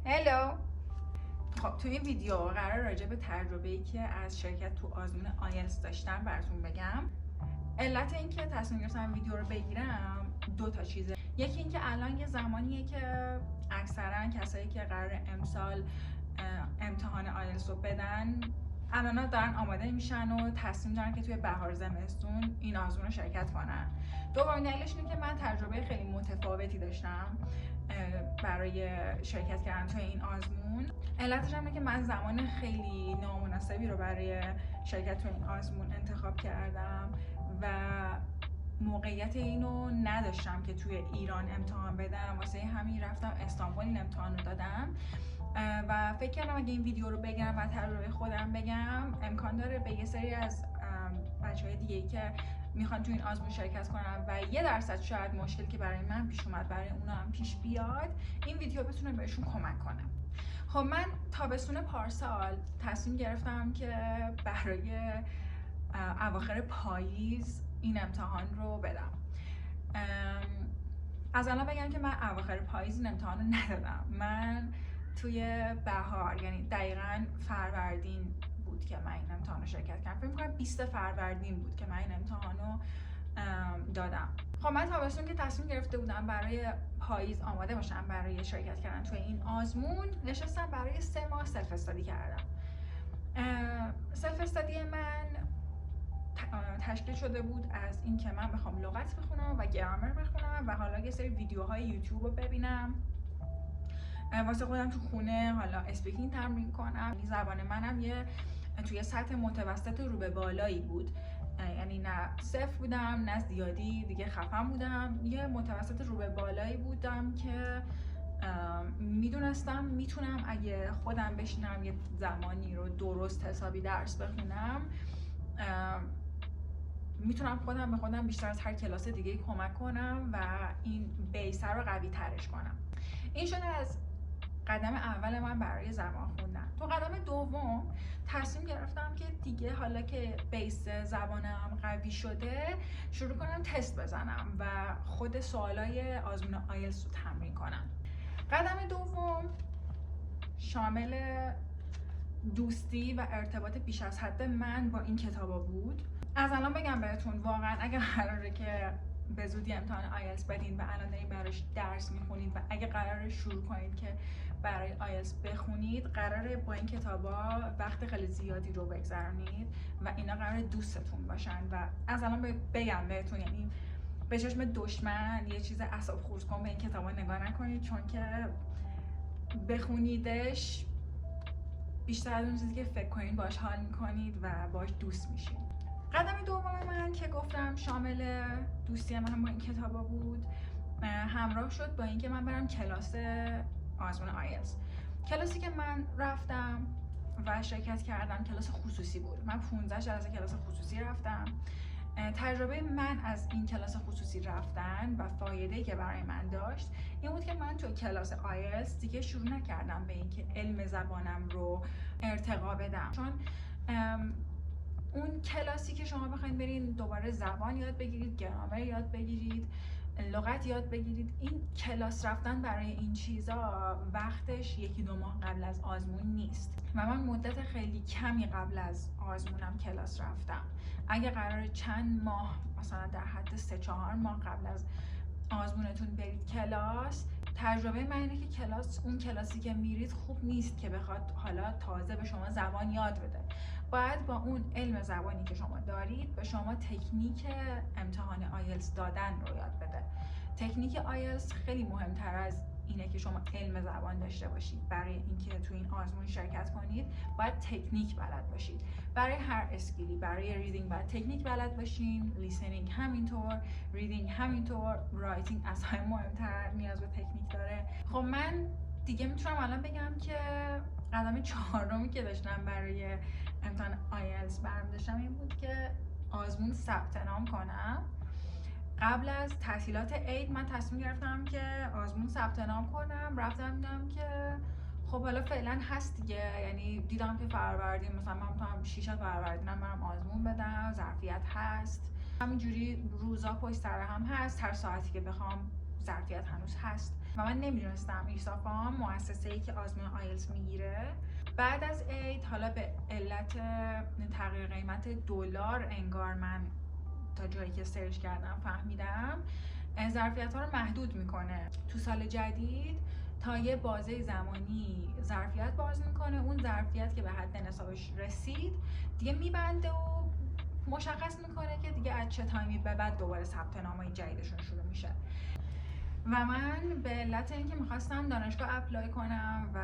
هلو. خب توی این ویدیو قرار راجع به تجربه‌ای که از شرکت تو آزمون آیلتس داشتم براتون بگم. علت اینکه تصمیم گرفتم ویدیو رو بگیرم دو تا چیزه. یکی اینکه الان یه زمانیه که اکثرا کسایی که قرار امسال امتحان آیلتس رو بدن الان دارن آماده میشن و تصمیم دارن که توی بهار زمستون این آزمون رو شرکت کنن. دومین دلیلش اینه که من تجربه خیلی متفاوتی داشتم برای شرکت کردن توی این آزمون. علتش اینه که من زمان خیلی نامناسبی رو برای شرکت توی این آزمون انتخاب کردم و موقعیت اینو نداشتم که توی ایران امتحان بدم، واسه همین رفتم استانبول این امتحان رو دادم و فکر کردم اگه این ویدیو رو بگم و تجربه خودم بگم امکان داره به یه سری از بچه‌های دیگه‌ای که میخوان تو این آزمون شرکت کنن و 1% شاید مشکلی که برای من پیش اومد برای اونا هم پیش بیاد، این ویدیو بتونه بهشون کمک کنه. خب من تابستون پارسال تصمیم گرفتم که برای اواخر پاییز این امتحان رو بدم. از الان بگم که من اواخر پاییز این امتحان رو ندادم. من توی بهار، یعنی دقیقاً فروردین بود که من این امتحان رو شرکت کردم. فکر می‌کنم 20 فروردین بود که من این امتحان رو دادم. خب من تابستون که تصمیم گرفته بودم برای پاییز آماده باشم برای شرکت کردن توی این آزمون، نشستم برای 3 ماه سلف استادی کردم. سلف استادی من تشکیل شده بود از این که من بخوام لغت بخونم و گرامر بخونم و حالا یه سری ویدیوهای یوتیوب رو ببینم، واسه خودم تو خونه حالا اسپیکینگ تمرین کنم. زبان منم یه توی سطح متوسط رو به بالایی بود، یعنی نه صفر بودم نه زیادی دیگه خفن بودم، یه متوسط رو به بالایی بودم که میدونستم میتونم اگه خودم بشینم یه زمانی رو درست حسابی درس بخونم، میتونم خودم به خودم بیشتر از هر کلاس دیگه کمک کنم و این بیس رو قوی ترش کنم. این شده از قدم اول من برای زبان خوندن. تو قدم دوم تصمیم گرفتم که دیگه حالا که بیس زبانم قوی شده شروع کنم تست بزنم و خود سوالای آزمون آیلتس رو تمرین کنم. قدم دوم شامل دوستی و ارتباط بیش از حد من با این کتابا بود. از الان بگم بهتون واقعا اگه قراره که به زودی امتحان آیلتس بدین و الان دارین براش درس میخونید و اگه قراره شروع کنید که برای آیلتس بخونید، قراره با این کتابا وقت خیلی زیادی رو بگذرونید و اینا قراره دوستتون باشن و از الان بگم بهتون، یعنی به چشم دشمن یه چیز اعصاب خورد کن به این کتابا نگاه نکنید، چون که بخونیدش بیشتر از اون چیزی که فکر کنید باش حال میکنید و باش دوست میشید. قدم دوم من که گفتم شامل دوستی من با این کتابا بود، همراه شد با اینکه من برم کلاس آزمون آیلتس. کلاسی که من رفتم و شرکت کردم کلاس خصوصی بود. من 15 جلسه کلاس خصوصی رفتم. تجربه من از این کلاس خصوصی رفتن و فایده‌ای که برای من داشت این بود که من تو کلاس آیلتس دیگه شروع نکردم به اینکه علم زبانم رو ارتقا بدم، چون اون کلاسی که شما بخواید برین دوباره زبان یاد بگیرید، گرامر یاد بگیرید، لغت یاد بگیرید، این کلاس رفتن برای این چیزا وقتش 1-2 ماه قبل از آزمون نیست و من مدت خیلی کمی قبل از آزمونم کلاس رفتم. اگه قراره چند ماه، مثلا در حد 3-4 ماه قبل از آزمونتون برید کلاس، تجربه من اینه که اون کلاسی که میرید خوب نیست که بخواد حالا تازه به شما زبان یاد بده. باید با اون علم زبانی که شما دارید به شما تکنیک امتحان آیلتس دادن رو یاد بده. تکنیک آیلتس خیلی مهمتر از اینه که شما علم زبان داشته باشید. برای اینکه تو این آزمون شرکت کنید باید تکنیک بلد باشید. برای هر اسکیلی، برای ریدینگ باید تکنیک بلد باشین، لیسنینگ همینطور، ریدینگ همینطور، رایتینگ از همه مهمتر نیاز به تکنیک داره. خب من دیگه میتونم الان بگم که قدم 4 که داشتم برای امتحان آیلتس برم داشتم این بود که آزمون ثبت نام کنم. قبل از تعطیلات عید من تصمیم گرفتم که آزمون ثبت نام کنم. رفتم دیدم که خب حالا فعلا هست دیگه، یعنی دیدم که فروردین مثلا من میتونم 6 فروردینم برم آزمون بدم، ظرفیت هست، همینجوری روزا پشت سر هم هست، هر ساعتی که بخوام ظرفیت هنوز هست. و من نمیدونستم ایرسافام مؤسسه‌ای که آزمون آیلتس میگیره. بعد از عید حالا به علت تغییر قیمت دلار انگار من تا جایی که سرچ کردم فهمیدم ظرفیت‌ها رو محدود میکنه. تو سال جدید تا یه بازه زمانی ظرفیت باز میکنه، اون ظرفیت که به حد نصابش رسید دیگه میبنده و مشخص میکنه که دیگه از چه تایمی به بعد دوباره ثبت نام‌های جدیدشون شروع میشه. و من به علت اینکه میخواستم دانشگاه اپلای کنم و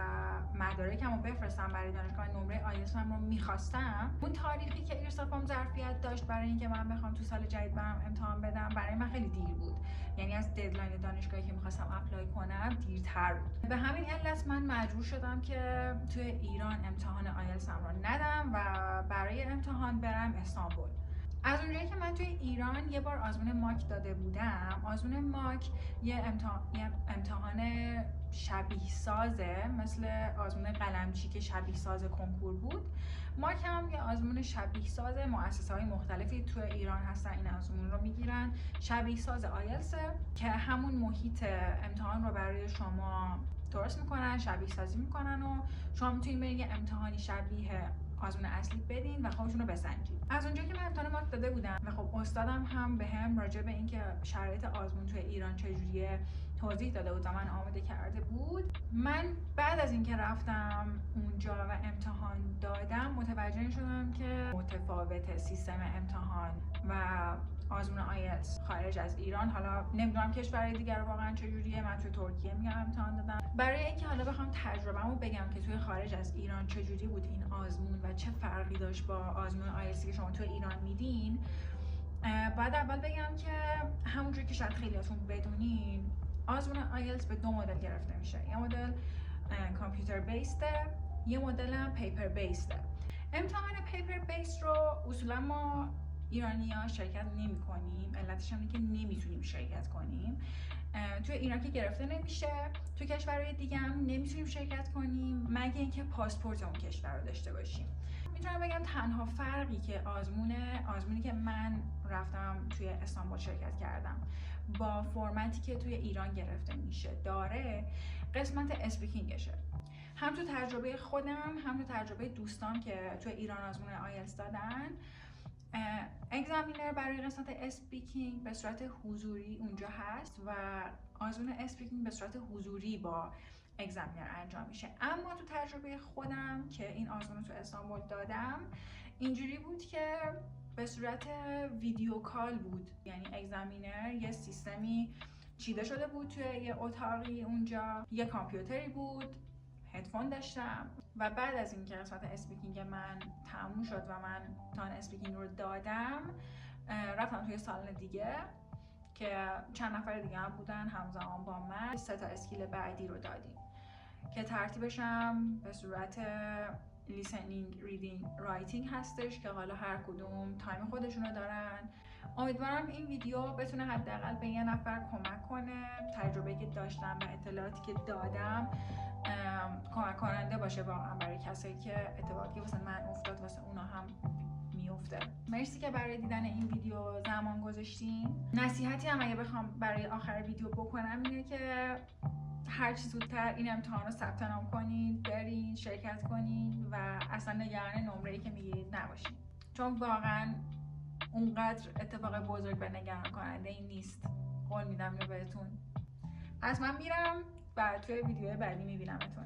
مدارکم رو بفرستم برای دانشگاه، نمره آیلتسم رو میخواستم، اون تاریخی که ایرسافام ظرفیت داشت برای اینکه من بخوام تو سال جدید برم امتحان بدم برای من خیلی دیر بود، یعنی از ددلاین دانشگاهی که میخواستم اپلای کنم دیرتر بود. به همین علت من مجبور شدم که توی ایران امتحان آیلتسم رو ندم و برای امتحان برم استانبول. از اونجایی که من توی ایران یه بار آزمون ماک داده بودم، آزمون ماک یه امتحان شبیه سازه، مثل آزمون قلمچی که شبیه ساز کنکور بود. ماک هم یه آزمون شبیه ساز، مؤسسه‌های مختلفی توی ایران هستن این آزمون رو میگیرن، شبیه ساز آیلتس که همون محیط امتحان رو برای شما درست میکنن، شبیه سازی میکنن و شما میتونید برید یه امتحانی شبیه آزمون اصلی بدین و خودتون رو بسنجید. از اونجایی که من امتحان ماک داده بودم و خب استادم هم بهم راجع به اینکه شرایط آزمون توی ایران چجوریه توضیح داده بود و من آماده کرده بود، من بعد از اینکه رفتم اونجا و امتحان دادم متوجه شدم که متفاوت سیستم امتحان و آزمون آیلتس خارج از ایران. حالا نمیدونم کشورهای دیگر واقعا چجوریه، من توی ترکیه میگم امتحان دادم. برای اینکه حالا بخوام تجربه‌مو بگم که توی خارج از ایران چجوری بود این آزمون و چه فرقی داشت با آزمون آیلتس که شما توی ایران میدین، باید اول بگم که همونجوری که شاید خیلیاتون بدونین آزمون آیلتس به دو مدل گرفته میشه. یه مدل کامپیوتر بیسته، یه مدل هم پیپر بیسته. امتحان پیپر بیس رو اصولا ما ایرانی‌ها شرکت نمی‌کنیم، علتش هم اینه که نمیتونیم شرکت کنیم. توی ایران که گرفته نمیشه، توی کشورهای دیگه هم نمیتونیم شرکت کنیم مگه اینکه پاسپورت اون کشور رو داشته باشیم. میتونم بگم تنها فرقی که آزمونی که من رفتم توی استانبول شرکت کردم با فرمتی که توی ایران گرفته میشه داره، قسمت اسپیکینگشه. هم تو تجربه خودم هم تو تجربه دوستان که توی ایران آزمون آیلتس دادن، اگزامینر برای قسمت اسپیکینگ به صورت حضوری اونجا هست و آزمون اسپیکینگ به صورت حضوری با اگزامینر انجام میشه. اما تو تجربه خودم که این آزمون رو تو استانبول دادم اینجوری بود که به صورت ویدیو کال بود، یعنی اگزامینر یه سیستمی چیده شده بود توی یه اتاقی، اونجا یه کامپیوتری بود، هدفون داشتم و بعد از اینکه قسمت اسپیکینگ من تموم شد و من امتحان اسپیکینگ رو دادم رفتم توی سالن دیگه که چند نفر دیگه هم بودن همزمان با من. 3 تا اسکیل بعدی رو دادیم که ترتیبش هم به صورت لیسنینگ، ریدینگ، رایتینگ هستش که حالا هر کدوم تایم خودشونو دارن. امیدوارم این ویدیو بتونه حداقل به یه نفر کمک کنه، تجربه‌ای که داشتم و اطلاعاتی که دادم کمک کننده باشه واقعا برای کسایی که اتفاقی که واسه من افتاد واسه اونا هم میفته. مرسی که برای دیدن این ویدیو زمان گذاشتین. نصیحتی هم اگه بخوام برای آخر ویدیو بکنم اینه که هر چی زودتر این امتحان رو ثبت نام کنید، برین شرکت کنید و اصلا نگران نمره‌ای که میگیرید نباشید، چون واقعا اونقدر اتفاق بزرگ و نگران کننده این نیست. قول میدم اینو بهتون. از من میرم و توی ویدیو بعدی میبینمتون.